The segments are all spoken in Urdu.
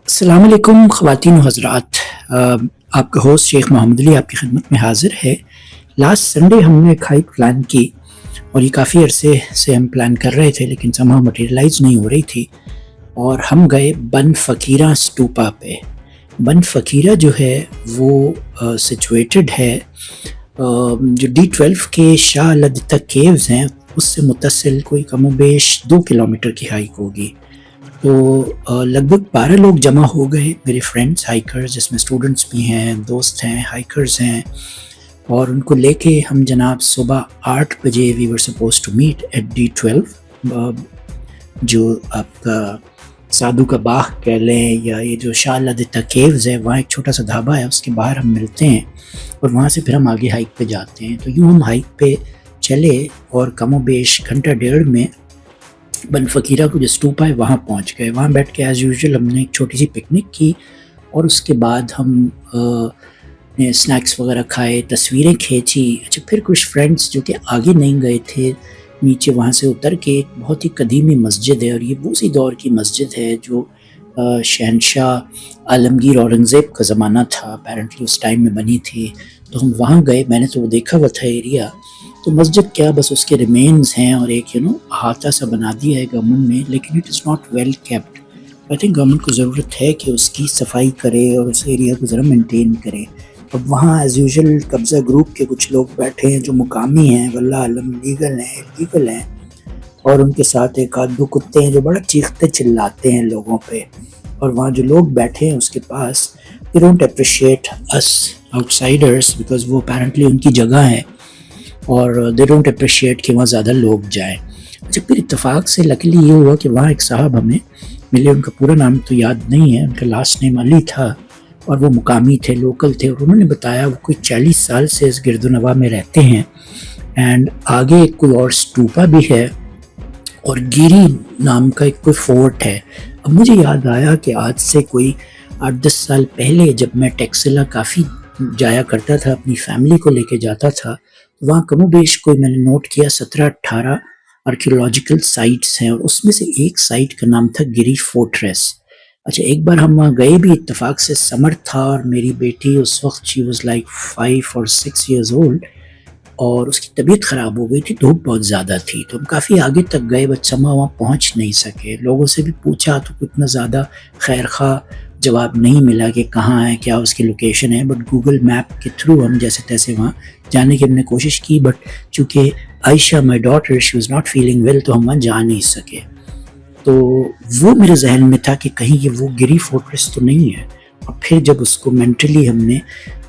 السلام علیکم خواتین و حضرات، آپ کا ہوسٹ شیخ محمد علی آپ کی خدمت میں حاضر ہے۔ لاسٹ سنڈے ہم نے ایک ہائیک پلان کی اور یہ کافی عرصے سے ہم پلان کر رہے تھے لیکن somehow مٹیریلائز نہیں ہو رہی تھی، اور ہم گئے بن فقیرہ اسٹوپا پہ۔ بن فقیرہ جو ہے وہ سچویٹڈ ہے جو D12 کے شاہ لدتہ کیوز ہیں اس سے متصل کوئی کم و بیش 2 کلومیٹر کی ہائیک ہوگی۔ تو لگ بھگ 12 لوگ جمع ہو گئے، میرے فرینڈس ہائیکرز، جس میں اسٹوڈنٹس بھی ہیں، دوست ہیں، ہائیکرز ہیں، اور ان کو لے کے ہم جناب صبح 8 بجے we were supposed to meet at D12، جو آپ کا سادھو کا باغ کہہ لیں یا یہ جو شاہ لدتہ کیوز ہے، وہاں ایک چھوٹا سا ڈھابا ہے، اس کے باہر ہم ملتے ہیں اور وہاں سے پھر ہم آگے ہائیک پہ جاتے ہیں۔ تو یوں ہم ہائیک پہ چلے اور کم و بیش گھنٹہ ڈیڑھ میں بن فقیرہ کو جو اسٹوپا ہے وہاں پہنچ گئے۔ وہاں بیٹھ کے ایز یوزول ہم نے ایک چھوٹی سی پکنک کی اور اس کے بعد ہم نے سنیکس وغیرہ کھائے، تصویریں کھینچی۔ اچھا، پھر کچھ فرینڈس جو کہ آگے نہیں گئے تھے، نیچے وہاں سے اتر کے ایک بہت ہی قدیمی مسجد ہے، اور یہ اسی دور کی مسجد ہے جو شہنشاہ عالمگیر اورنگزیب کا زمانہ تھا، اپیرنٹلی اس ٹائم میں بنی تھی۔ تو ہم وہاں گئے، میں نے تو وہ دیکھا ہوا تھا ایریا، تو مسجد کیا بس اس کے ریمینز ہیں اور ایک احاطہ سا بنا دیا ہے گورنمنٹ نے، لیکن it is not well kept. I think government کو ضرورت ہے کہ اس کی صفائی کرے اور اس ایریا کو ذرا مینٹین کرے۔ اب وہاں ایز یوزول قبضہ گروپ کے کچھ لوگ بیٹھے ہیں جو مقامی ہیں، واللہ عالم لیگل ہیں، اور ان کے ساتھ ایک آدھ دو کتے ہیں جو بڑا چیختے چلاتے ہیں لوگوں پہ، اور وہاں جو لوگ بیٹھے ہیں اس کے پاس they don't appreciate us outsiders because وہ apparently ان کی جگہ ہے، اور they don't appreciate کہ وہاں زیادہ لوگ جائیں۔ اچھا، پھر اتفاق سے لکیلی یہ ہوا کہ وہاں ایک صاحب ہمیں ملے، ان کا پورا نام تو یاد نہیں ہے، ان کا لاسٹ نیم علی تھا، اور وہ مقامی تھے، لوکل تھے، اور انہوں نے بتایا وہ کوئی 40 سال سے اس گرد و نواح میں رہتے ہیں، اینڈ آگے ایک کوئی اور اسٹوپا بھی ہے اور گیری نام کا ایک کوئی فورٹ ہے۔ اب مجھے یاد آیا کہ آج سے کوئی 8-10 سال پہلے جب میں ٹیکسلا کافی جایا کرتا تھا، اپنی فیملی کو لے کے جاتا تھا، وہاں کم و بیش کوئی میں نے نوٹ کیا 17-18 آرکیولوجیکل سائٹس ہیں، اور اس میں سے ایک سائٹ کا نام تھا گری فورٹریس۔ اچھا، ایک بار ہم وہاں گئے بھی، اتفاق سے سمر تھا، اور میری بیٹی اس وقت she was like 5 or 6 years old، اور اس کی طبیعت خراب ہو گئی تھی، دھوپ بہت زیادہ تھی، تو ہم کافی آگے تک گئے، بٹ سما وہاں پہنچ نہیں سکے۔ لوگوں سے بھی پوچھا تو اتنا زیادہ خیر خواہ جواب نہیں ملا کہ کہاں ہے، کیا اس کی لوکیشن ہے، بٹ گوگل میپ کے تھرو ہم جیسے تیسے وہاں جانے کی ہم نے کوشش کی، بٹ چونکہ Ayesha my daughter she was not feeling well, تو ہم وہاں جا نہیں سکے۔ تو وہ میرے ذہن میں تھا کہ کہیں یہ وہ گری فورٹریس تو نہیں ہے، اور پھر جب اس کو مینٹلی ہم نے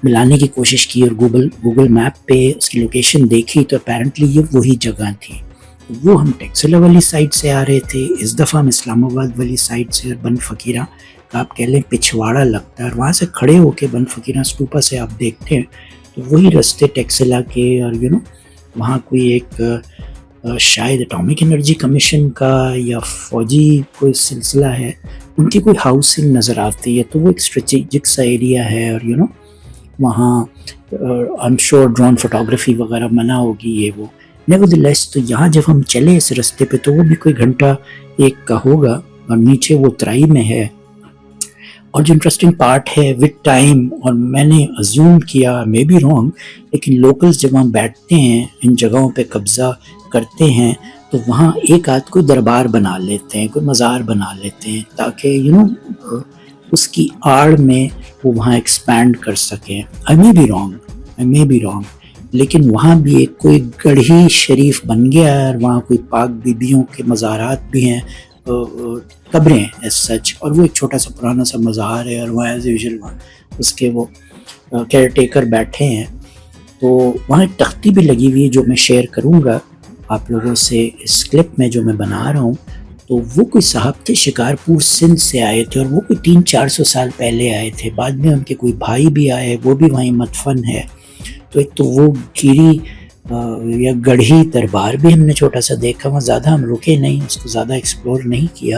ملانے کی کوشش کی اور گوگل میپ پہ اس کی لوکیشن دیکھی تو اپیرنٹلی یہ وہی جگہ تھی۔ وہ ہم ٹیکسلا والی سائڈ سے آ رہے تھے، اس دفعہ ہم اسلام آباد والی سائڈ سے، اور بن فقیرہ آپ کہہ لیں پچھواڑا لگتا ہے، اور وہاں سے کھڑے ہو کے بن فقیرہ اسٹوپا سے آپ دیکھتے ہیں تو وہی رستے ٹیکسلا کے، اور وہاں کوئی ایک شاید اٹامک انرجی کمیشن کا یا فوجی کوئی سلسلہ ہے، ان کی کوئی ہاؤسنگ نظر آتی ہے، تو وہ ایک اسٹریٹجک سا ایریا ہے، اور وہاں I am sure drone photography وغیرہ منع ہوگی، یہ وہ نیورتھلیس۔ تو یہاں جب ہم چلے اس رستے پہ تو وہ بھی کوئی گھنٹہ ایک کا ہوگا، اور نیچے وہ اترائی میں ہے، اور جو انٹرسٹنگ پارٹ ہے وتھ ٹائم، اور میں نے ازیوم کیا مے بی رانگ، لیکن لوکلز جب وہاں بیٹھتے ہیں، ان جگہوں پہ قبضہ کرتے ہیں، تو وہاں ایک آدھ کوئی دربار بنا لیتے ہیں، کوئی مزار بنا لیتے ہیں، تاکہ اس کی آڑ میں وہ وہاں ایکسپینڈ کر سکیں۔ I may be wrong، لیکن وہاں بھی ایک کوئی گڑھی شریف بن گیا ہے، اور وہاں کوئی پاک بیبیوں کے مزارات بھی ہیں، قبریں ایز سچ، اور وہ ایک چھوٹا سا پرانا سا مزار ہے، اور وہاں ایز یوزول وہاں اس کے وہ کیئر ٹیکر بیٹھے ہیں۔ تو وہاں ایک تختی بھی لگی ہوئی ہے جو میں شیئر کروں گا آپ لوگوں سے اس کلپ میں جو میں بنا رہا ہوں۔ تو وہ کوئی صاحب تھے، شکارپور سندھ سے آئے تھے، اور وہ کوئی 300-400 سال پہلے آئے تھے، بعد میں ان کے کوئی بھائی بھی آئے، وہ بھی وہیں مدفن ہے۔ تو ایک تو وہ گیری یا گڑھی دربار بھی ہم نے چھوٹا سا دیکھا، وہاں زیادہ ہم رکے نہیں، اس کو زیادہ ایکسپلور نہیں کیا،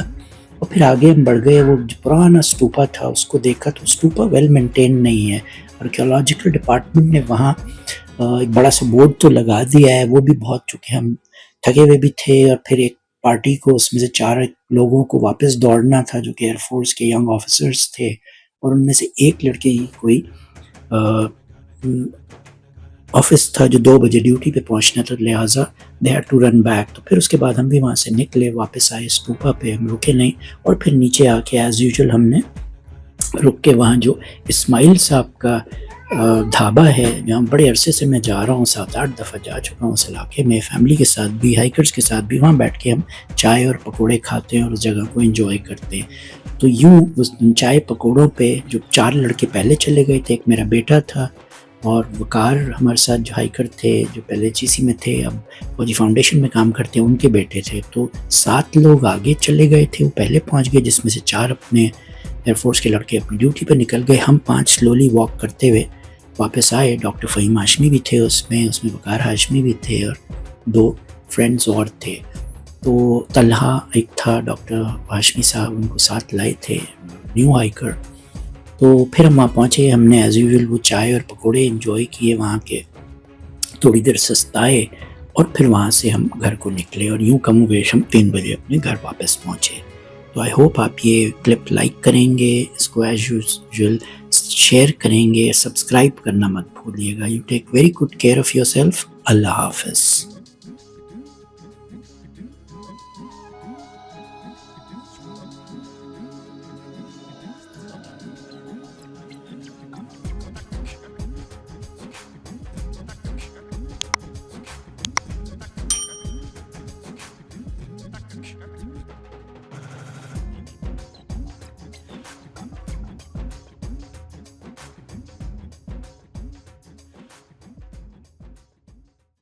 اور پھر آگے ہم بڑھ گئے، وہ جو پرانا اسٹوپا تھا اس کو دیکھا، تو اسٹوپا ویل مینٹین نہیں ہے، آرکیولوجیکل ڈپارٹمنٹ نے وہاں ایک بڑا سا بورڈ تو لگا دیا ہے، وہ بھی بہت، چونکہ ہم تھکے ہوئے بھی تھے، اور پھر ایک پارٹی کو اس میں سے 4 لوگوں کو واپس دوڑنا تھا جو کہ ایئر فورس کے ینگ آفیسرز تھے، اور ان میں سے ایک لڑکے ہی کوئی آفس تھا جو 2 بجے ڈیوٹی پہ پہنچنا تھا، لہٰذا they had to run back. تو پھر اس کے بعد ہم بھی وہاں سے نکلے، واپس آئے اسٹوپا پہ، ہم رکے نہیں، اور پھر نیچے آ کے ایز یوزول ہم نے رک کے وہاں جو اسماعیل صاحب کا ڈھابا ہے جہاں بڑے عرصے سے میں جا رہا ہوں، 7-8 دفعہ جا چکا ہوں اس علاقے میں، فیملی کے ساتھ بھی، ہائیکرز کے ساتھ بھی، وہاں بیٹھ کے ہم چائے اور پکوڑے کھاتے ہیں اور اس جگہ کو انجوائے کرتے ہیں. تو یوں اس چائے پکوڑوں پہ جو 4 لڑکے پہلے چلے گئے تھے، ایک میرا بیٹا تھا اور وقار ہمارے ساتھ جو ہائیکر تھے، جو پہلے جی سی میں تھے اب فوجی فاؤنڈیشن میں کام کرتے ہیں، ان کے بیٹے تھے. تو 7 لوگ آگے چلے گئے تھے، وہ پہلے پہنچ گئے، جس میں سے 4 اپنے ایئر فورس کے لڑکے اپنی ڈیوٹی پہ نکل گئے. ہم 5 سلولی واک کرتے ہوئے واپس آئے. ڈاکٹر فہیم ہاشمی بھی تھے اس میں وقار ہاشمی بھی تھے اور 2 فرینڈز اور تھے. تو طلحہ ایک تھا، ڈاکٹر ہاشمی صاحب ان کو ساتھ لائے تھے، نیو ہائیکر. تو پھر ہم وہاں پہنچے، ہم نے ایز یوزول وہ چائے اور پکوڑے انجوائے کیے وہاں کے، تھوڑی دیر سستائے، اور پھر وہاں سے ہم گھر کو نکلے، اور یوں کم و بیش ہم 3 بجے اپنے گھر واپس پہنچے. تو آئی ہوپ آپ یہ کلپ لائک کریں گے، اس کو ایز یوزول شیئر کریں گے، سبسکرائب کرنا مت بھولیے گا. You take very good care of yourself. اللہ حافظ.